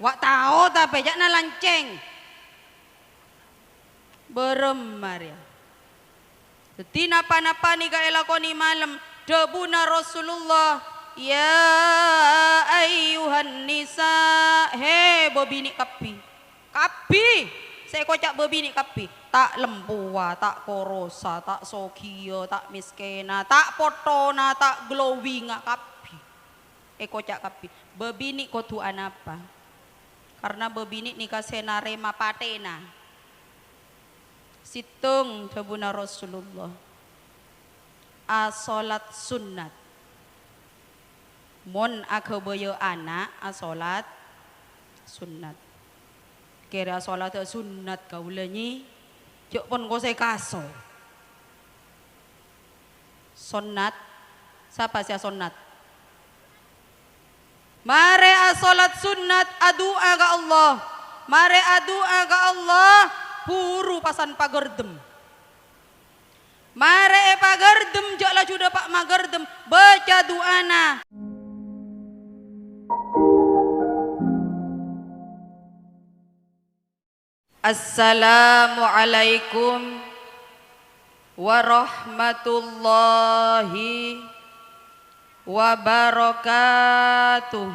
Wak tahu tapi jangan lanceng. Berem Maria. Dadi napa-napa nika elakoni malam debuna Rasulullah ya ayyuhan nisa he bobini kapi saya kocak bobini kapi tak lempua tak korosa tak sokia tak miskena tak potona tak glowing kapi kocak kapi bobini kotuan apa karena bobini nika senarema patena situng debuna Rasulullah asolat sunnat mon akaboyo anak asolat sunnat kira asolat sunnat kaulenyi jok pon kose kaso sunnat siapa sih sunnat mare asolat sunnat adua ke Allah mare adua ke Allah puru pasan pagerdem mare pagerdem joklah sudah pak magerdem baca doana Assalamualaikum warahmatullahi wabarakatuh.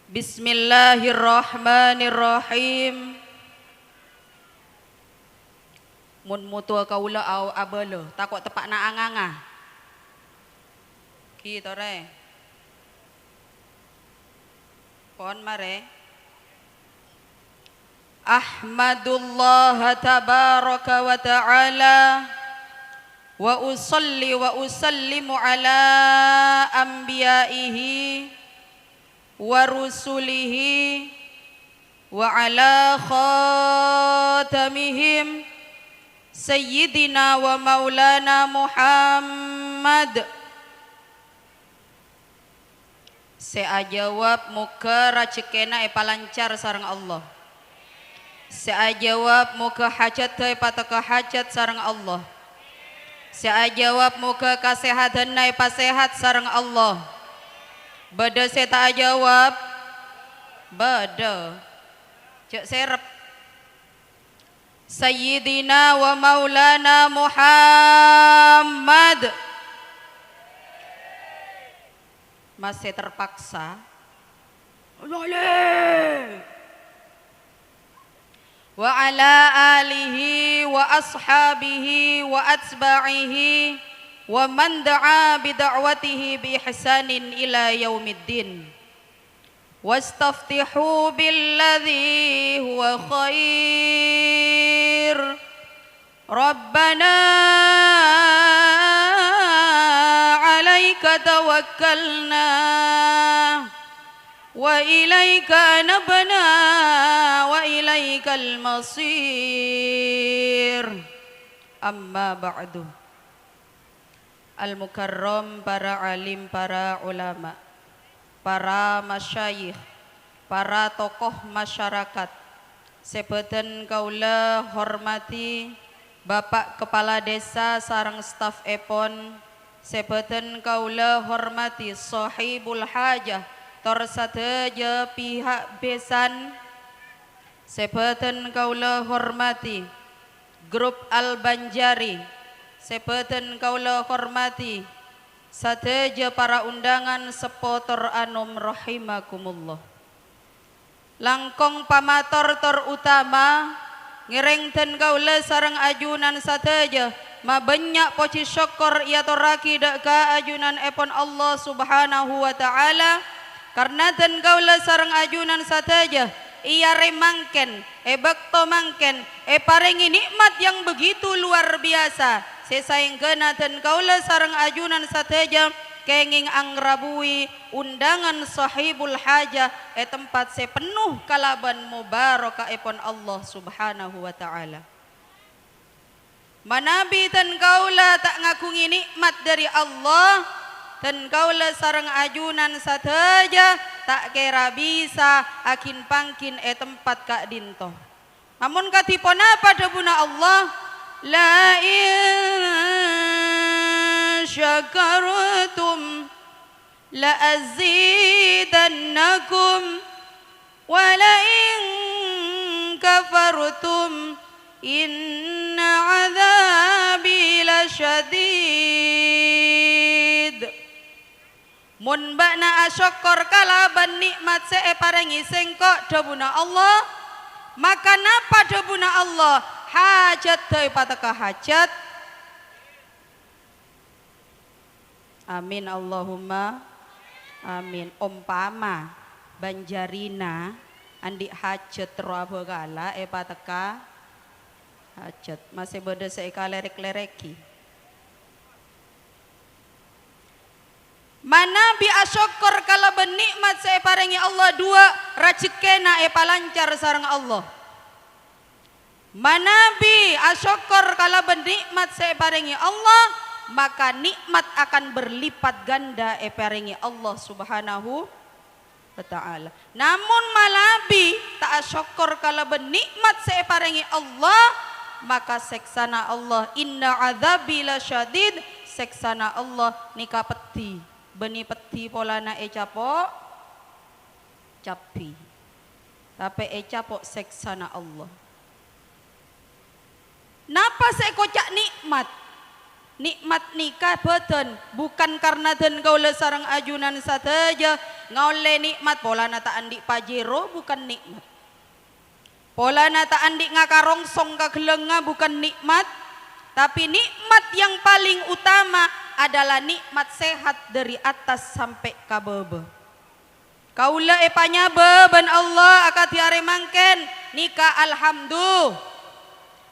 Bismillahirrahmanirrahim. Mun mutua kaula au abelo takut tepak na anganga. Kita re. Pon mare. Ahmadullah tabaraka wa ta'ala wa usalli wa usallimu ala anbiyaihi wa rusulihi wa ala khatamihim sayyidina wa maulana Muhammad. Saya jawab muka racikena palancar sarang Allah. Saya jawab muka hajat pataka hajat sarang Allah. Saya jawab muka kesehatan pasehat sarang Allah. Bada saya tak jawab. Bada. Cek serep. Sayyidina wa maulana Muhammad. Masih terpaksa. Wa ala alihi wa ashabihi wa atba'ihi wa man da'a bida'watihi bi ihsanin ila yaumiddin. Wastaftihu billadhi huwa khair. Rabbana alaika tawakkalna wa ilaika anabna wa ilaikal masir. Amma ba'du. Al-mukarram, para alim, para ulama, para masyayikh, para tokoh masyarakat, sepetan kaula hormati Bapak Kepala Desa sareng staf epon, sepetan kaula hormati sahibul hajah tor sateja pihak besan, sepetan kaula hormati grup Al-Banjari, sepetan kaula hormati sateja para undangan sepotor anom rahimakumullah. Langkong pamator tor utama ngirengten kaula sareng ajunan sateja mabanyak poci syukur ia toraki dak ka ajunan epon Allah subhanahu wa ta'ala karena ten kaula sareng ajunan sateja ia remangken bakto mangken paringi nikmat yang begitu luar biasa sesaing kena ten kaula sareng ajunan sateja kenging angrabui undangan sahibul hajah tempat sepenuh kalaban mubaraka epon Allah subhanahu wa ta'ala. Manabi tan kaula tak ngakungi nikmat dari Allah tan kaula sareng ajunan sateja tak kira bisa akin pangkin tempat kak dinto. Amun katipon apa debuna Allah la in syakartum la azidannakum wa la in kafartum inna adzabi lasyadid. Mun bakna asyakor kalaban nikmat se parengi sengkok debuna Allah, maka napa debuna Allah hajat daripada hajat. Amin Allahumma amin. Umpama banjarina andi hajat roa gala pataka hajat masih beda seikalerek-lereki. Mana bi asyukur kala benikmat saya parengi Allah dua rajekena palancar sareng Allah. Mana bi asyukur kala benikmat saya parengi Allah, maka nikmat akan berlipat ganda parengi Allah Subhanahu wa ta'ala. Namun malabi tak asyukur kala benikmat saya parengi Allah, maka seksana Allah inna adzabi lasyadid, seksana Allah nika peti. Beni peti polana capok capi tapi capok seksana Allah. Napa saya kocak nikmat nikah beten bukan karena den gaule sarang ajunan sateja ngaule nikmat polana tak andik pajero bukan nikmat, polana tak andik ngakarongsong kagelenga bukan nikmat, tapi nikmat yang paling utama adalah nikmat sehat dari atas sampai ke bawah. Kaula epanya beban Allah akati are mangken nikah alhamdulillah.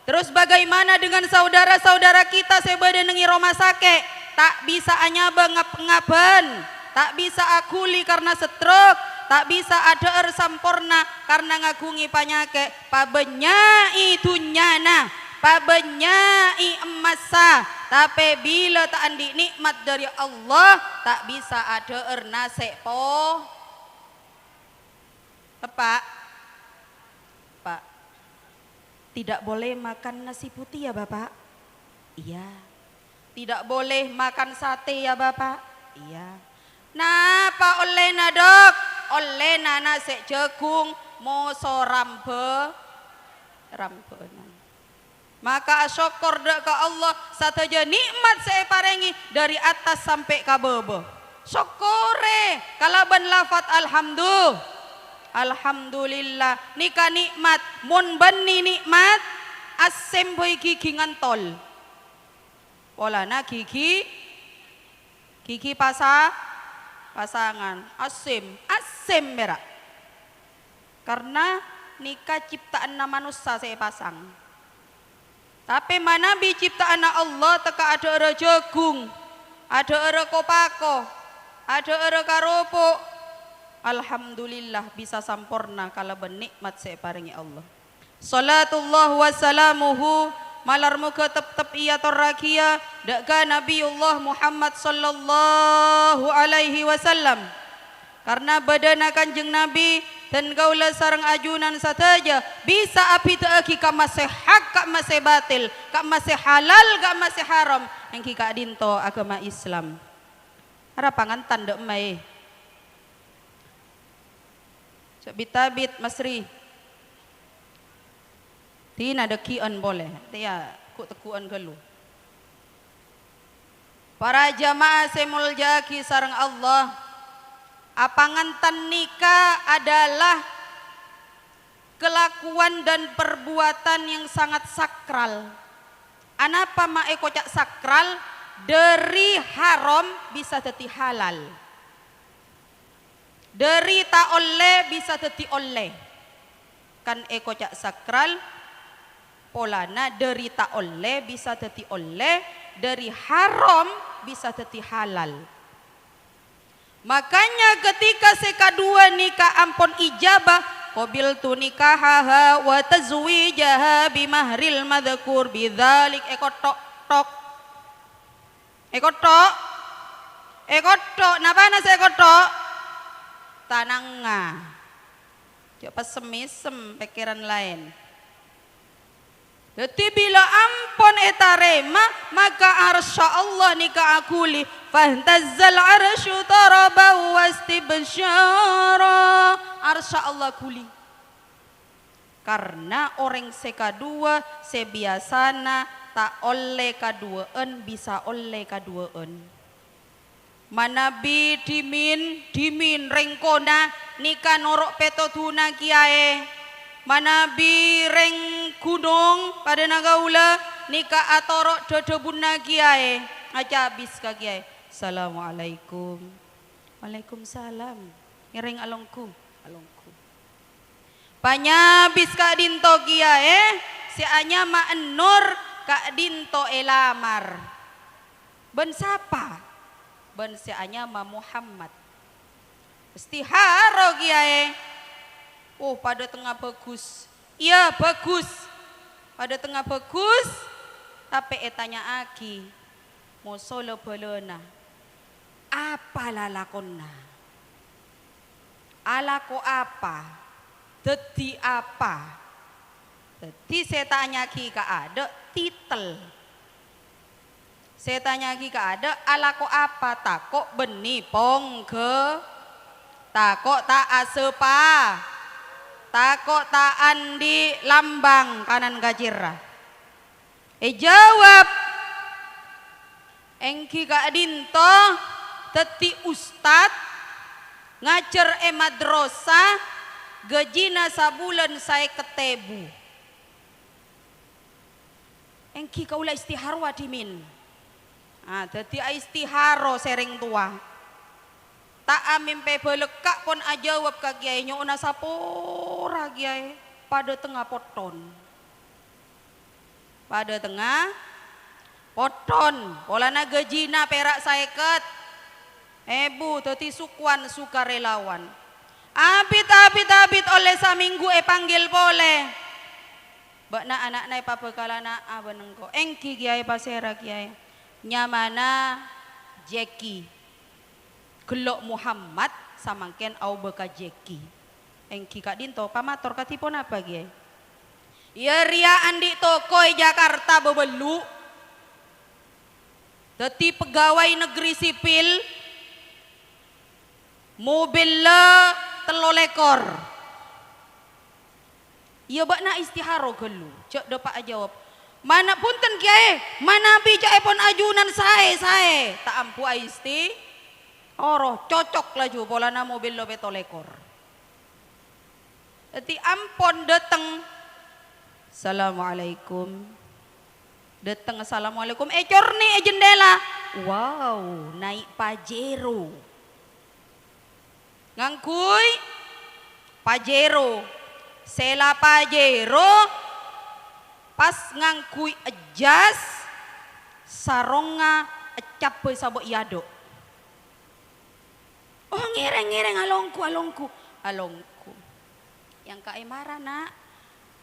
Terus bagaimana dengan saudara-saudara kita sebada nengi rumah sakit tak bisa anyaba ngap-ngapan, tak bisa akuli karena stroke, tak bisa ada sampurna karena ngagungi penyakit pabenya itu nyana pabenyai emasa, tapi bila tak andi nikmat dari Allah tak bisa ada ernasek po. Pak, tidak boleh makan nasi putih ya Bapak? Iya. Tidak boleh makan sate ya Bapak? Iya. Napa oleh nadok? Oleh nasi jagung moso rambe. Maka syukur ke Allah sataja nikmat saya parengi dari atas sampai ke bawah. Syukure kalaban lafat alhamdulillah nika nikmat mun beni nikmat asem boy gigi ngantol. Polana gigi pasangan asem merah. Karena nika ciptaan manusia saya pasang. Tapi mana bi ciptaan Allah teka ada era jagung, ada era kopako, ada era karopo. Alhamdulillah bisa sampurna kala benikmat saya paringi Allah. Salatullah wa salamuhu malar muka tep iya torrakia daga Nabiullah Muhammad sallallahu alaihi wasallam. Karena badana kanjeng Nabi dan gaula sarang ajunan sataja bisa api teaki ka masih hak ka masih batil ka masih halal ka masih haram yang kika dinto agama Islam. Harapangan tanda emai bitabit Masri tina dekian boleh tia ku tekuan gelu. Para jamaah semul jaki sarang Allah, apangantan nikah adalah kelakuan dan perbuatan yang sangat sakral. Anapa mae kocak sakral? Dari haram bisa teti halal. Dari tak oleh bisa teti oleh. Kan kocak sakral polana dari tak oleh bisa teti oleh, dari haram bisa teti halal. Makanya ketika sekadua nikah ampun ijabah qabil tu nikahaha wa tazwijaha bimahril madhkur bidzalik ekotok napa nase ekotok tananga coba semisem pikiran lain Jadi bila ampun etarema maka arsya Allah nika akuli fahtazzal arsyu taraba wastibsyara arsya Allah kuli karena orang sekadua sebiasana tak oleh kaduaan bisa oleh kaduaan manabi dimin rengkona nika norok peto tuna kiae manabi reng gunung pada nagaula nika atorok dodobuna kiae aja habis ka kiae assalamualaikum waalaikumsalam ngereng alongku panyabis ka dinto kiae si anya ma enur ka dinto elamar ben sapa ben si anya ma Muhammad istiharo kiae oh pada tengah bagus iya bagus pada tengah bagus tapi etanya aki mosolo bolona apa lalakonna alako apa deti apa deti saya tanya ki ka ada titel saya tanya ki ka ada alako apa takok beni pong ke takok tak asepa takok tak andi lambang kanan gajira jawab engki ka dinto teti ustad ngajar madrasa gajina sabulan saya ketebu engki kaula istiharwa dimin teti istiharo sering tua tak amin pe belekak pon ajawab ka kiai nyona sapora kiai pada tengah poton polana gajina perak saeket ebu teti sukuan sukarelawan abit oleh saminggu panggil boleh bakna anak nai papekalana abenengko engki kiai pasera kiai nyamana Jeki gelok Muhammad samangken au beka Jeki engki kak dinto pamator katipon apa kiai ya ria andi toko Jakarta bebelu dadi pegawai negeri sipil mobil telo lekor iya bakna istiharo gelu cok dapat jawab mana punten kiai mana bijak pon ajunan saya tak ampu isti oroh cocok laju polana mobil lo beto lekor jadi ampon dateng assalamualaikum dateng assalamualaikum corni jendela wow naik Pajero ngangkui Pajero sela Pajero pas ngangkui ejas saronga ecap sabok iado oh ngereng alongku yang kae marah nak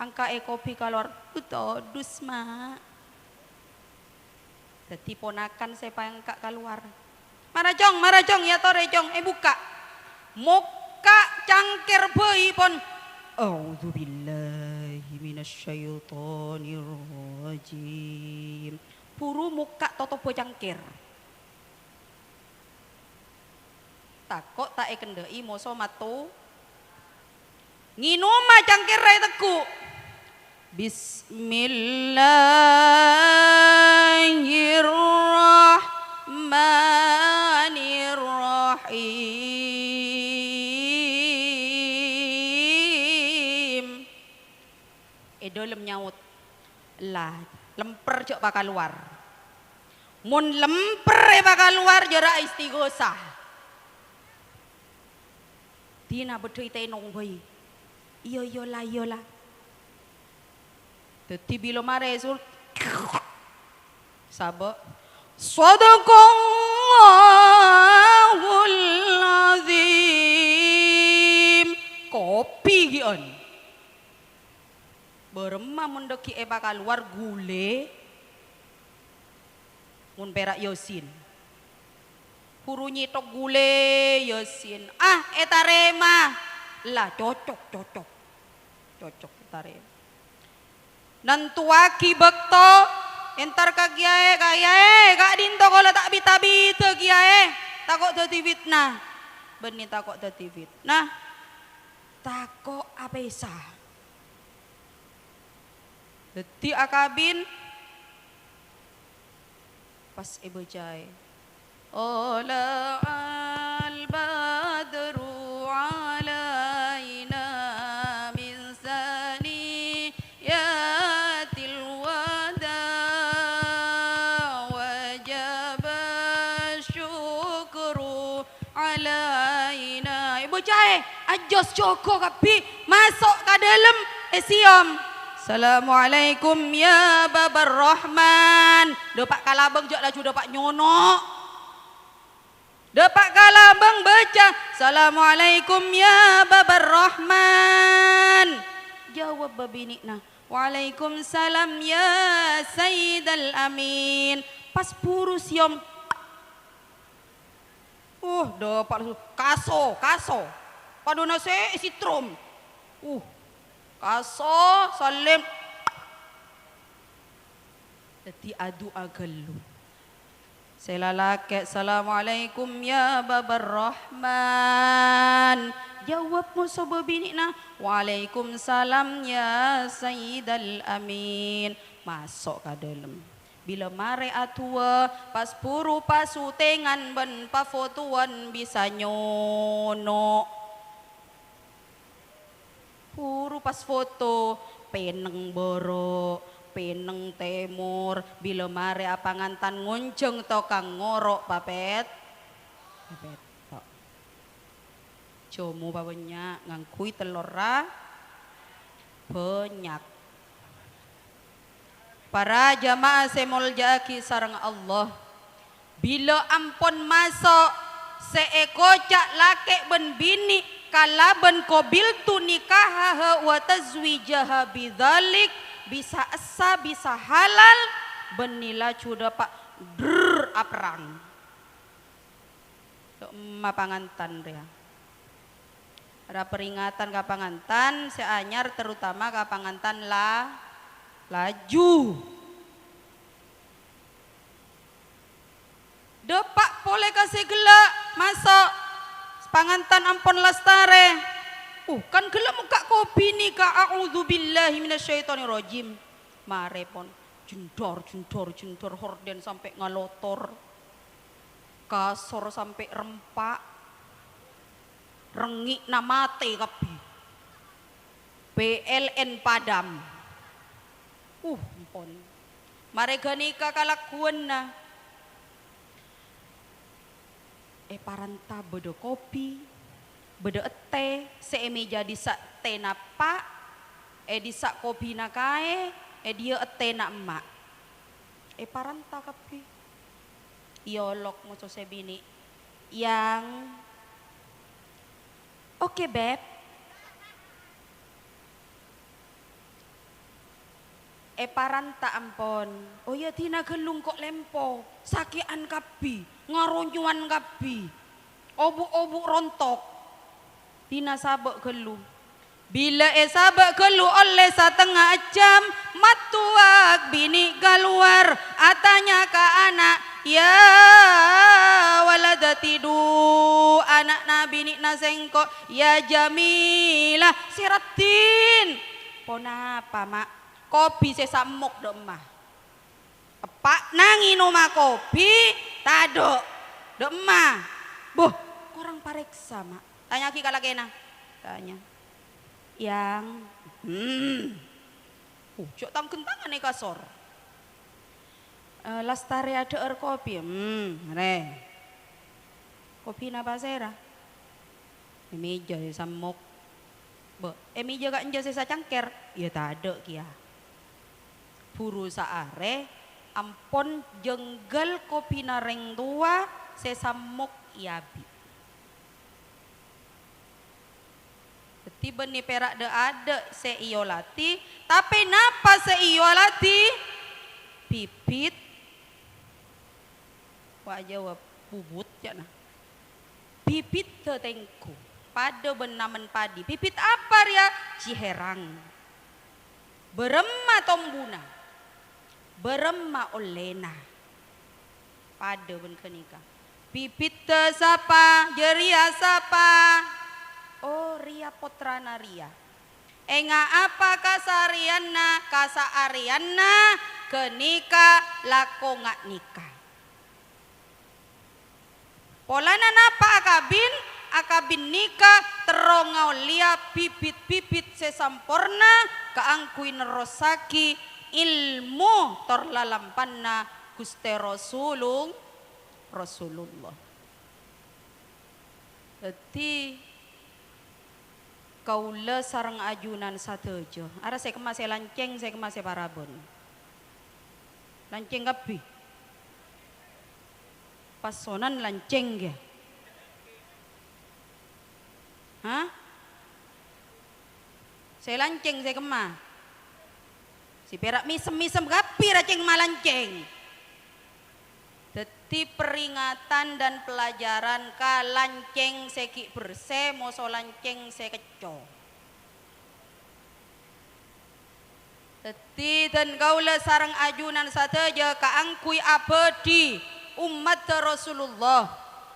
angka kopi kalor utodus mak dadi ponakan saya yang kak keluar marah jong ya tore jong buka muka cangkir bayi pon a'udzubillahi minasyaitonirrajim puru muka toto cangkir takok tak kendai moso matu nginuma cangkir rai teku Bismillahirrahmanirrahim edolem nyaut lah lemper jok bakal luar mun lemper bakal luar jara istighosah Dina bedoi tenong bayi iyolah dadi bila mare sur sabak sadaqallahul azim kopi gion berema mendeki bakal luar gule mun perak yosin huru nyitok gule yosin etarema lah cocok etarema nantuaki bekto entar ka kiai kayae kak dinto kalau tak bita-bita kiai takut dadi fitnah benih takut dadi fitnah takut apesa dadi akabin pas ibu jai ola al badru alaina min saniyatil wada wajib syukru alaina ibu jai ajos joko kapi masuk ke dalam siom Assalamualaikum ya babar rahman depak kalabang jok laju depak nyono depak kalabang baca Assalamualaikum ya babar rahman jawab babini nah Waalaikumsalam ya sayyidal amin pas puru siom depak kaso padona se sitrom kaso salim dadi adu agalu saya lalake Assalamualaikum ya babar rahman jawab mo sa babini na Waalaikumsalam ya sayyidal amin masuk ka dalam bila mare atua pas puru pasutengan ben pafotuan bisa nyono puru pas foto peneng boro peneng temur bila mare apangantan ngunceng to kang ngorok papet tok jomo bawanya ngangkui telora banyak para jamaah semol jaki sareng Allah bila ampun masuk seekocak laki ben bini kalaban qabiltu nikahaha wa tazwijaha bidzalik bisa asa bisa halal benila cuda pak aprang ma pangantan dia ada peringatan ka pangantan seanyar terutama ka pangantan laju depak boleh kasih gelak masuk pangantan ampun lastare kan gelap muka kopi nih ka a'udzubillahi minasyaitonirrajim mare pon jundor horden sampai ngalotor kasor sampai rempak rengik namate kapi PLN padam ampun mare ganika kalakuan na paranta bedo kopi bedo teh seemeja disa teh napa disa kopi nakae dia teh na emak paranta kapi iolok mo sebini yang oke beb paranta ampon oh ya tina gelung kok lempo sakian kapi ngaronyuan kapi obuk-obuk rontok tina sabak gelu bila sabak gelu oleh setengah jam matuak bini keluar atanya ke anak ya waladatidu anak nabi ni nasengko ya jamilah siratin ponapa mak kopi sesamuk domah Pak nangin oma kopi tado demah boh kurang pareksa mak tanya ki kalakena tanya yang cok tang kentangan nih kasor lastare ada kopi re kopi napa sera meja samuk boh meja gak enja sesa cangker ya tado kia buru saare ampon jenggal kopi nareng tua sesamuk iabi tiba nih perak de ada seiolati tapi napa seiolati pipit wak jawab bubut ya nah pipit tetengku pada benamen padi pipit apa ya ciherang berema beremma tombuna beremma olena pada ben kenika pipit sapa jeria sapa oh ria potrana ria enga apa kasarianna kasa arianna kenika lakonga nikah polana napa akabin nikah terongau lia pipit sesamporna kaangkui nerosaki ilmu torlalampanna Gusti Rasulullah. Jadi kaula sareng ajunan satejo. Ara saya kemase lanceng, saya kemase parabon. Lanceng kapi. Pasonan lanceng ya. Hah? Saya lanceng, saya kemah. Si perak misem kapi raceng malanceng. Deti peringatan dan pelajaran ka lanceng seki berse moso lanceng sekeco. Deti dan kaula sareng ajunan sateja kaangkui abadi umat Rasulullah.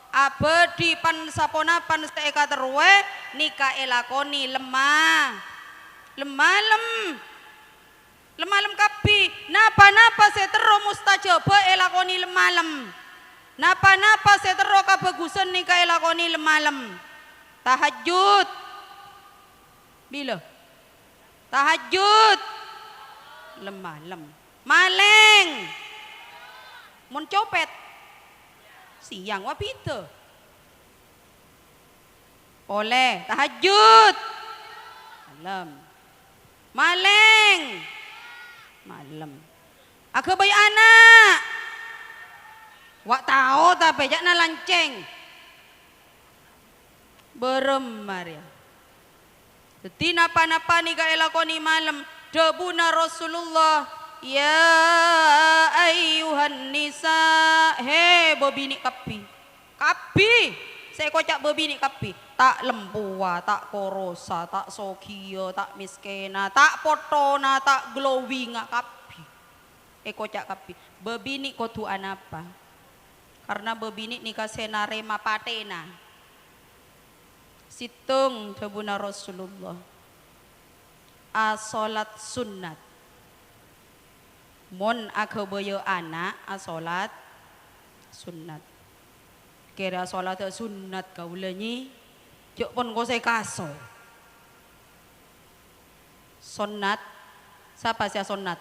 Abadi pan saponapan seeka terwe nika elakoni lemah lem kapi napa setero mustajaba elakoni lemalem napa setero kabagusan nika elakoni lemalem tahajud bila tahajud lemalem maleng mun copet siang wapito oleh tahajud malam maleng malam aga bayi anak wak tau tapi jak na lanceng berem Maria jadi napa nika elakoni malam debuna Rasulullah ya ayyuhan nisa he bobini kapi saya kocak bobini kapi tak lempuwa, tak korosa, tak sokia, tak miskena, tak potona, tak glowinga kapi. Kocak kapi. Bebini kotuan apa? Karena bebini nikah senarema patena. Situng debuna Rasulullah. Asolat sunnat. Mon akaboyo anak asolat sunnat. Kira solat sunnat kaulenyi. Jok pun kau saya kaso. Sunat, siapa sih sunat?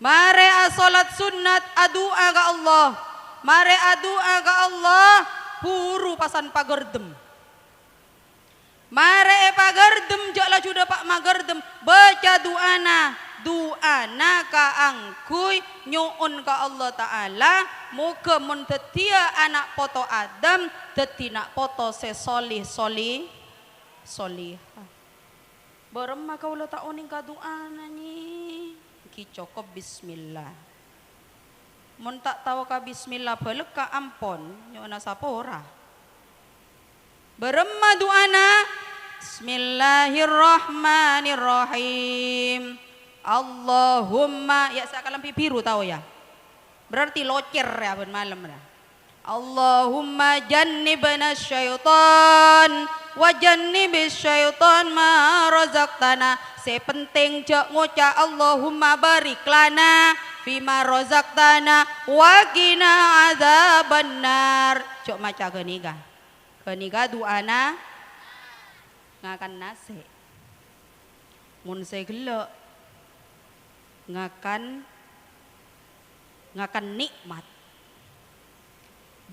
Mare asolat sunat adua ke Allah. Mare adua ke Allah. Puru pasan pagerdem. Mare pagerdem joklah sudah pak magerdem. Baca doana kaangkui nyuun ka Allah Ta'ala muka mentetia anak poto Adam tetina poto solih beremma kaulah ta'uning ka doana nyi ki cokop bismillah mun tak tahu ka bismillah belek ka ampon nyuuna sapora beremma doana Bismillahirrahmanirrahim Allahumma ya sakalam biru tahu ya berarti locer ya ben malam dah Allahumma jannibna syaitan wa jannibis syaitan ma razaqtana sepenting jak ngoca Allahumma barik lana fima razaqtana wa qina azabannar cok maca geniga doana ngakan nasi mun saya gelok ngakan nikmat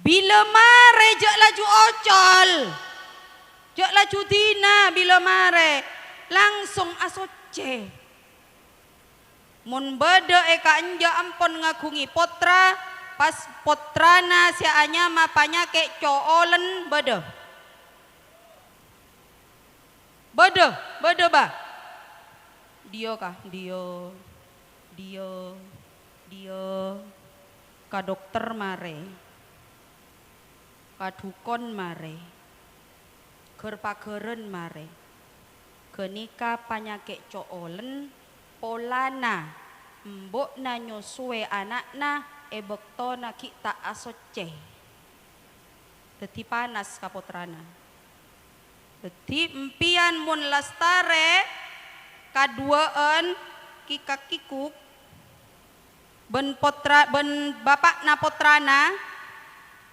bila mare jak laju ocol jak laju dina bila mare langsung asoce mun beda eka anja ampon ngagungi potra pas potrana si anyama panyake coolen beda ba dia ka dokter mare ka dukon mare ger pageren mare kenika panyake coolen polana mbok na nyusue anakna bektona kita asoce dadi panas kapotrana dadi empian mun lastare kaduaan kikak-kikuk ben bapakna potrana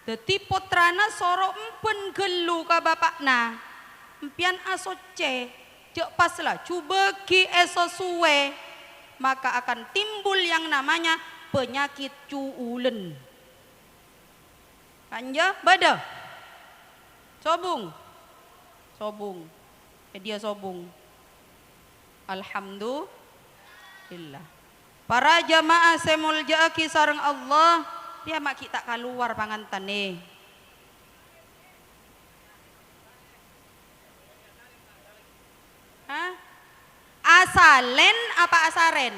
dadi potrana soro empen gelu ka bapakna empian asoce cek paslah coba ki eso suwe maka akan timbul yang namanya penyakit cuulen kanja bada sobung dia sobung alhamdulillah para jamaah semuljaaki sareng Allah dia mak kita keluar pangantan nih hah asalen apa asaren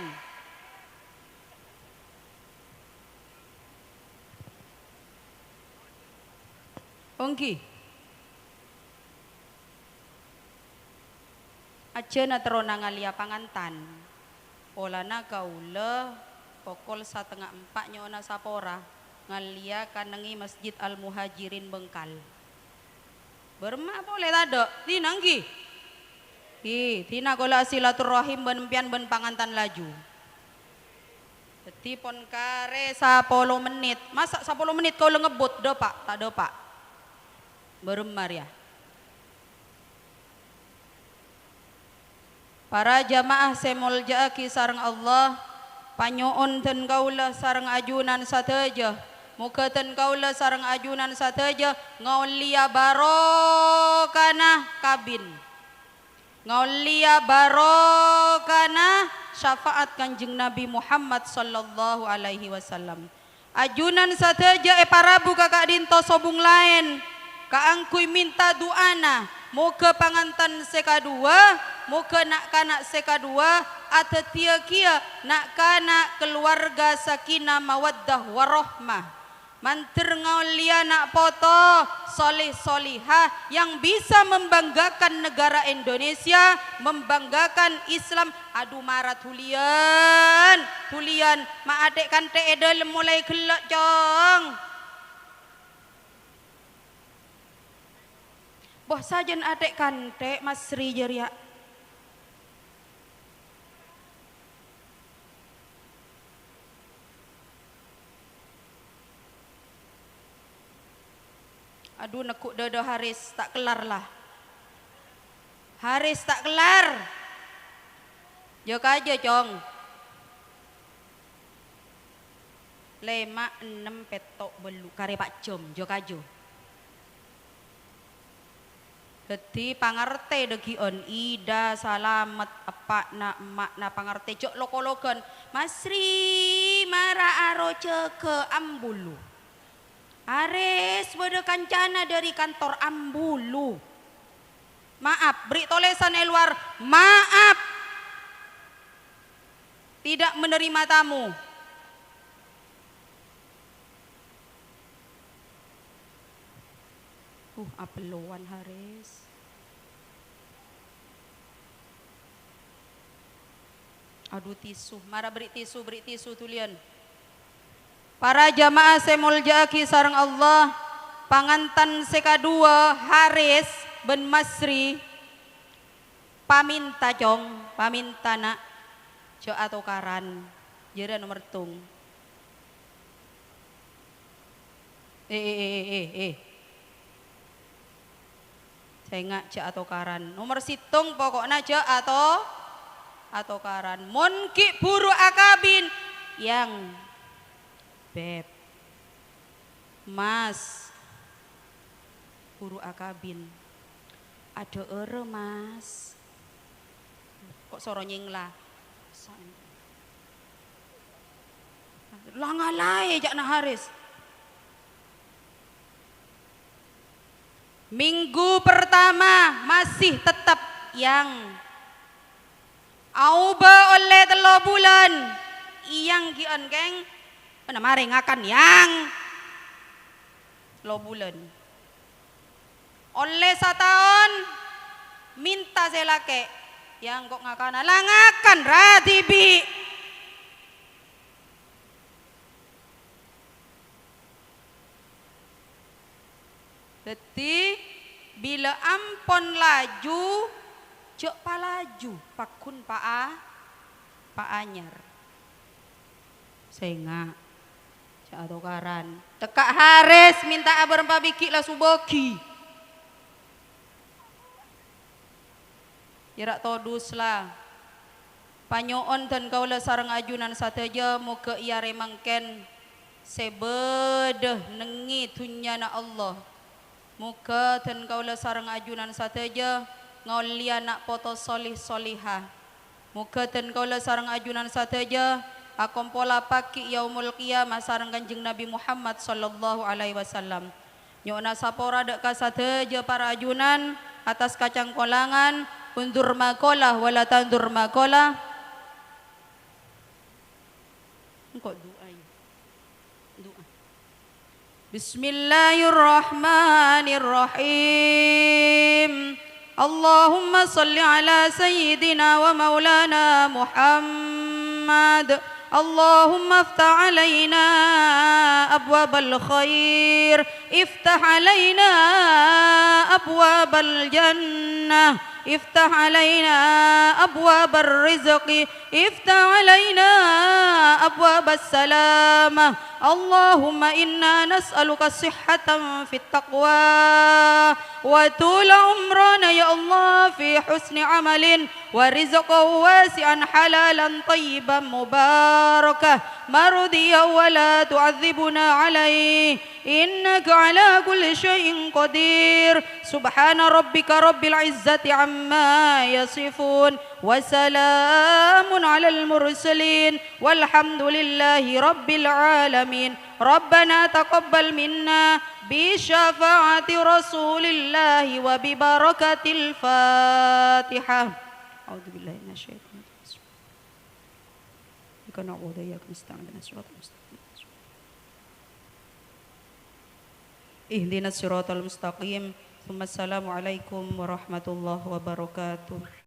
ongki aja na terona ngalia pangantan polana kaula pokol 3:30 nyona sapora ngalia kanengi Masjid Al Muhajirin Bengkal berma boleh tado tinangki tina gola silaturahim ben pangantan laju jadi pon kare 10 menit masa 10 menit kau ngebut do pak tak do pak beremar ya para jamaah semuljaaki sareng Allah panyoon ten kaula sareng ajunan sateja muka ten kaula sareng ajunan sateja ngaulia barokana kabin ngaulia barokana syafaat kanjeng Nabi Muhammad sallallahu alaihi wasallam ajunan sateja parabu kakak dinto sobung lain kaangkui minta duana muka pangantan sekadua muka nak kanak sekadua atau kia nak kanak keluarga sakinah mawaddah warahmah mantir ngaulia nak foto solih solihah yang bisa membanggakan negara Indonesia membanggakan Islam aduh marat hulian ma adek kante edel mulai gelak cong boh sajen adek kante Mas Sri jeria aduh nekuk dodo Haris tak kelar lah Haris tak kelar jok aja cong 5, 6 petok belu kare pak jom jok aja jadi pangarte degi on ida salamet apa nak emak na pangarte jok lokologan Masri mara aro ke Ambulu Ares beda kancana dari kantor Ambulu maaf beri tolesan luar maaf tidak menerima tamu apeluan Haris aduh tisu mara beri tisu tulian para jamaah semuljaaki sareng Allah pangantan sekadua Haris ben Masri paminta cong paminta nak jo atau karan jera nomor tung saya nggak jo atau karan nomor situng pokoknya jo atau karan monki buru akabin yang Beb, Mas, buru akabin, ada ere Mas, kok soronyeng lah, langalai jak na Haris. Minggu pertama masih tetap yang auba oleh 3 bulan, yang kian geng. Mana mari ngakan yang 3 bulan oleh 1 tahun minta selake yang kok ngakana langakan ratibi deti bila ampon laju cok palaju pakun pa anyar senga cak atau karan tekak hares minta abar pabiki lah suboki jarak todus lah panyoon dan kaulah sarang ajunan sateja muka iya remangken sebedeh nengi tunyana Allah muka dan kaulah sarang ajunan sateja ngaulia nak foto solih solihah muka dan kaulah sarang ajunan sateja akom pola paki yaumul qiyamah sarang kanjeng Nabi Muhammad sallallahu alaihi wasallam nyona sapora dek sateja para ajunan atas kacang kolangan undur makolah wala tandur makolah engkau doa Bismillahirrahmanirrahim Allahumma salli ala sayyidina wa maulana Muhammad Allahumma iftah alaina abwabal khair iftah alaina abwabal jannah افتح علينا أبواب الرزق افتح علينا أبواب السلامة اللهم إنا نسألك صحة في التقوى وطول عمرنا يا الله في حسن عمل ورزقا واسعا حلالا طيبا مباركا مرضيا ولا تعذبنا عليه إنك على كل شيء قدير سبحان ربك رب العزة عما يصفون وسلام على المرسلين والحمد لله رب العالمين ربنا تقبل منا بشفاعة رسول الله وببركة الفاتحة أعوذ بالله من الشيطان الرجيم بك نعوذ إياك نستعين اهدنا الصراط المستقيم اهدنا الصراط المستقيم ثم السلام عليكم ورحمة الله وبركاته